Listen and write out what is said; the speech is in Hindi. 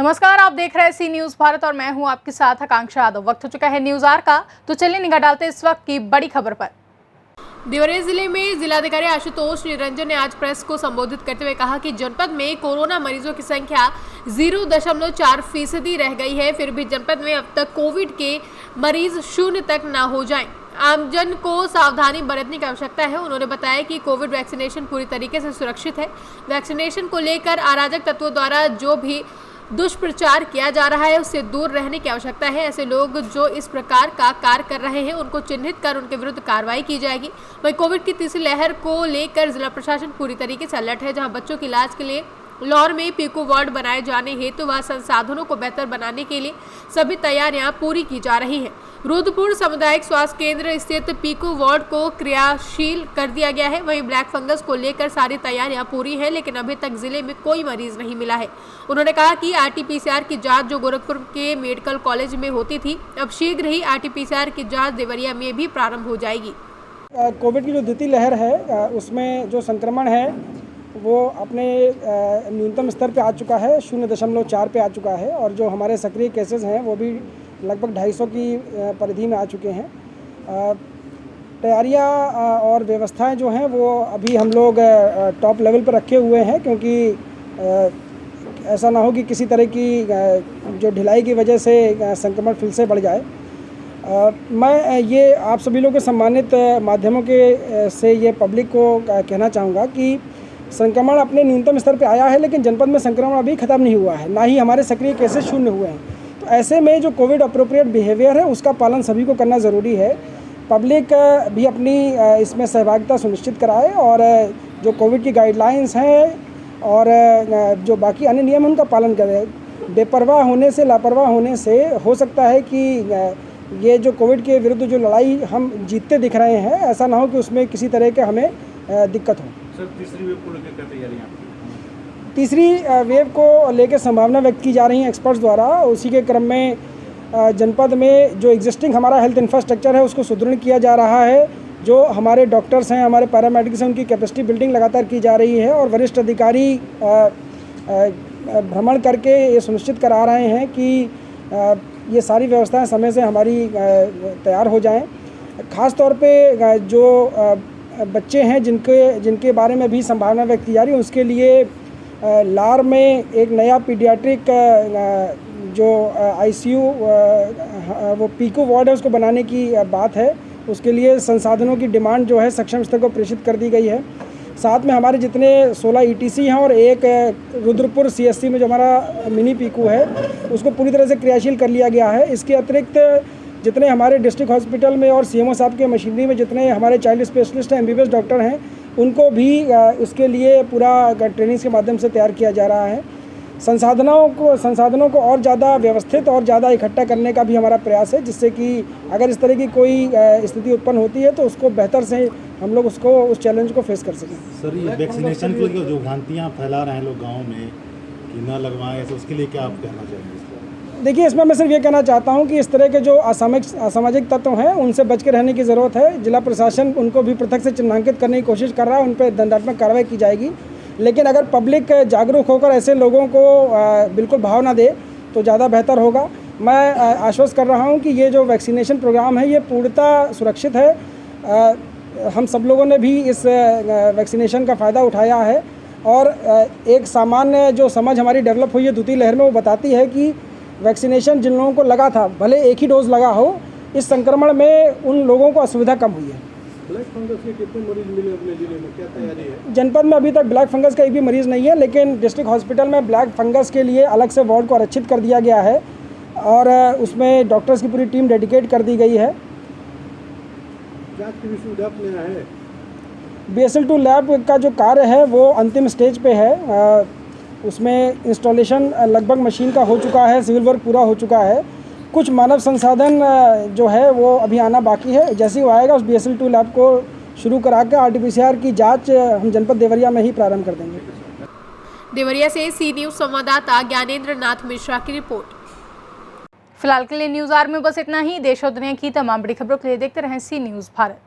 नमस्कार, आप देख रहे हैं सी न्यूज भारत और मैं हूं आपके साथ आकांक्षा यादव। वक्त हो चुका है न्यूज आर का, तो चलिए निगाह डालते हैं इस वक्त की बड़ी खबर पर। देवरिया जिले में जिलाधिकारी आशुतोष निरंजन ने आज प्रेस को संबोधित करते हुए कहा कि जनपद में कोरोना मरीजों की संख्या 0.4% रह गई है। फिर भी जनपद में अब तक कोविड के मरीज 0 तक न हो जाएं। आमजन को सावधानी बरतने की आवश्यकता है। उन्होंने बताया कि कोविड वैक्सीनेशन पूरी तरीके से सुरक्षित है। वैक्सीनेशन को लेकर अराजक तत्वों द्वारा जो भी दुष्प्रचार किया जा रहा है उससे दूर रहने की आवश्यकता है। ऐसे लोग जो इस प्रकार का कार्य कर रहे हैं उनको चिन्हित कर उनके विरुद्ध कार्रवाई की जाएगी। वहीं कोविड की तीसरी लहर को लेकर जिला प्रशासन पूरी तरीके से अलर्ट है। जहां बच्चों के इलाज के लिए लाहौर में पीको वार्ड बनाए जाने हेतु व संसाधनों को बेहतर बनाने के लिए सभी तैयारियां पूरी की जा रही हैं। रुद्रपुर सामुदायिक स्वास्थ्य केंद्र स्थित पीको वार्ड को क्रियाशील कर दिया गया है। वहीं ब्लैक फंगस को लेकर सारी तैयारियां पूरी हैं, लेकिन अभी तक जिले में कोई मरीज नहीं मिला है। उन्होंने कहा कि RT-PCR की जांच जो गोरखपुर के मेडिकल कॉलेज में होती थी, अब शीघ्र ही RT-PCR की जाँच देवरिया में भी प्रारंभ हो जाएगी। कोविड की जो द्वितीय लहर है उसमें जो संक्रमण है वो अपने न्यूनतम स्तर पे आ चुका है, 0.4 पे आ चुका है। और जो हमारे सक्रिय केसेस हैं वो भी लगभग 250 की परिधि में आ चुके हैं। तैयारियां और व्यवस्थाएं जो हैं वो अभी हम लोग टॉप लेवल पर रखे हुए हैं, क्योंकि ऐसा ना हो कि किसी तरह की जो ढिलाई की वजह से संक्रमण फिर से बढ़ जाए। मैं ये आप सभी लोगों के सम्मानित माध्यमों के से ये पब्लिक को कहना चाहूँगा कि संक्रमण अपने न्यूनतम स्तर पे आया है, लेकिन जनपद में संक्रमण अभी ख़त्म नहीं हुआ है, ना ही हमारे सक्रिय केसेस शून्य हुए हैं। तो ऐसे में जो कोविड अप्रोप्रिएट बिहेवियर है उसका पालन सभी को करना ज़रूरी है। पब्लिक भी अपनी इसमें सहभागिता सुनिश्चित कराए और जो कोविड की गाइडलाइंस हैं और जो बाकी अन्य नियम उनका पालन करे। बेपरवाह होने से, लापरवाह होने से हो सकता है कि ये जो कोविड के विरुद्ध जो लड़ाई हम जीतते दिख रहे हैं, ऐसा ना हो कि उसमें किसी तरह के हमें दिक्कत हो। सर, तीसरी वेव को लेकर क्या तैयारियां? तीसरी वेव को लेकर संभावना व्यक्त की जा रही है एक्सपर्ट्स द्वारा। उसी के क्रम में जनपद में जो एग्जिस्टिंग हमारा हेल्थ इंफ्रास्ट्रक्चर है उसको सुदृढ़ किया जा रहा है। जो हमारे डॉक्टर्स हैं, हमारे पैरामेडिक्स हैं, उनकी कैपेसिटी बिल्डिंग लगातार की जा रही है और वरिष्ठ अधिकारी भ्रमण करके ये सुनिश्चित करा रहे हैं कि ये सारी व्यवस्थाएं समय से हमारी तैयार हो जाएं। ख़ास तौर पे जो बच्चे हैं जिनके बारे में भी संभावना व्यक्त की जा रही है, उसके लिए लार में एक नया पीडियाट्रिक जो ICU वो पीको वार्ड है उसको बनाने की बात है। उसके लिए संसाधनों की डिमांड जो है सक्षम स्तर को प्रेषित कर दी गई है। साथ में हमारे जितने 16 ETC हैं और एक रुद्रपुर CSC में जो हमारा मिनी पीकू है उसको पूरी तरह से क्रियाशील कर लिया गया है। इसके अतिरिक्त जितने हमारे डिस्ट्रिक्ट हॉस्पिटल में और CMO साहब के मशीनरी में जितने हमारे चाइल्ड स्पेशलिस्ट हैं, MBBS डॉक्टर हैं, उनको भी इसके लिए पूरा ट्रेनिंग के माध्यम से तैयार किया जा रहा है। संसाधनों को और ज़्यादा व्यवस्थित और ज़्यादा इकट्ठा करने का भी हमारा प्रयास है, जिससे कि अगर इस तरह की कोई स्थिति उत्पन्न होती है तो उसको बेहतर से हम लोग उस चैलेंज को फेस कर सकें। सर, ये वैक्सीनेशन के लिए जो भ्रांतियाँ फैला रहे हैं लोग गाँव में कि न लगवाएं, तो उसके लिए क्या आप कहना चाहेंगे? देखिए, इसमें मैं सिर्फ ये कहना चाहता हूँ कि इस तरह के जो असामाजिक तत्व हैं उनसे बच के रहने की ज़रूरत है। जिला प्रशासन उनको भी पृथक से चिन्हांकित करने की कोशिश कर रहा है, उन पर दंडात्मक कार्रवाई की जाएगी। लेकिन अगर पब्लिक जागरूक होकर ऐसे लोगों को बिल्कुल भाव ना दे तो ज़्यादा बेहतर होगा। मैं आश्वस्त कर रहा हूँ कि ये जो वैक्सीनेशन प्रोग्राम है ये पूर्णतः सुरक्षित है। हम सब लोगों ने भी इस वैक्सीनेशन का फ़ायदा उठाया है और एक सामान्य जो समझ हमारी डेवलप हुई है द्वितीय लहर में, वो बताती है कि वैक्सीनेशन जिन लोगों को लगा था, भले एक ही डोज लगा हो, इस संक्रमण में उन लोगों को असुविधा कम हुई है। ब्लैक फंगस के कितने मरीज मिले अपने जिले में, क्या तैयारी है? जनपद में अभी तक ब्लैक फंगस का एक भी मरीज़ नहीं है, लेकिन डिस्ट्रिक्ट हॉस्पिटल में ब्लैक फंगस के लिए अलग से वार्ड को आरक्षित कर दिया गया है और उसमें डॉक्टर्स की पूरी टीम डेडिकेट कर दी गई है। जांच की सुविधा नया है। BSL-2 लैब का जो कार्य है वो अंतिम स्टेज पे है। उसमें इंस्टॉलेशन लगभग मशीन का हो चुका है, सिविल वर्क पूरा हो चुका है। कुछ मानव संसाधन जो है वो अभी आना बाकी है। जैसे ही वो आएगा उस BSL-2 लैब को शुरू करा के RT-PCR की जांच हम जनपद देवरिया में ही प्रारंभ कर देंगे। देवरिया से सी न्यूज संवाददाता ज्ञानेंद्र नाथ मिश्रा की रिपोर्ट। फिलहाल के लिए न्यूज आर में बस इतना ही। देश और दुनिया की तमाम बड़ी खबरों के लिए देखते रहें सी न्यूज भारत।